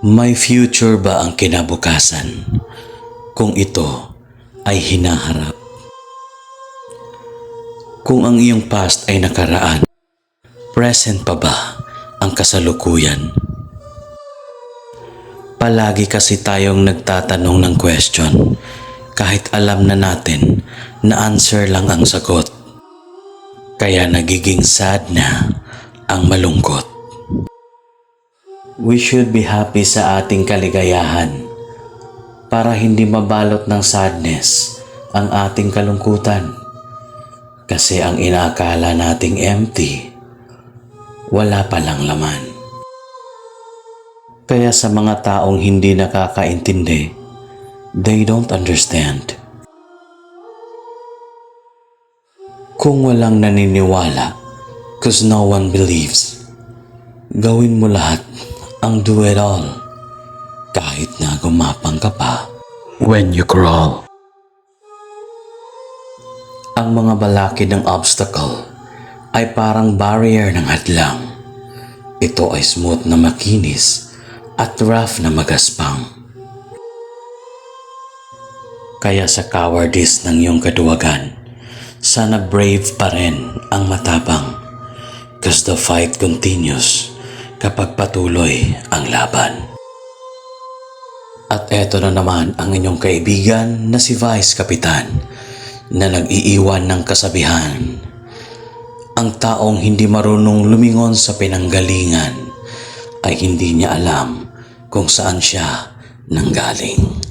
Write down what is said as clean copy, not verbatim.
May future ba ang kinabukasan kung ito ay hinaharap? Kung ang iyong past ay nakaraan, present pa ba ang kasalukuyan? Palagi kasi tayong nagtatanong ng question kahit alam na natin na answer lang ang sagot. Kaya nagiging sad na ang malungkot. We should be happy sa ating kaligayahan para hindi mabalot ng sadness ang ating kalungkutan. Kasi ang inaakala nating empty, wala palang laman. Kaya sa mga taong hindi nakakaintindi, they don't understand. Kung walang naniniwala, cause no one believes, gawin mo lahat ang do it all, kahit na gumapang ka pa when you crawl. Ang mga balakid ng obstacle ay parang barrier ng hadlang. Ito ay smooth na makinis at rough na magaspang. Kaya sa cowardice ng iyong kaduwagan, sana brave pa rin ang matapang. Cause the fight continues kapag patuloy ang laban. At eto na naman ang inyong kaibigan na si Vice Kapitan na nag-iiwan ng kasabihan. Ang taong hindi marunong lumingon sa pinanggalingan ay hindi niya alam kung saan siya nanggaling.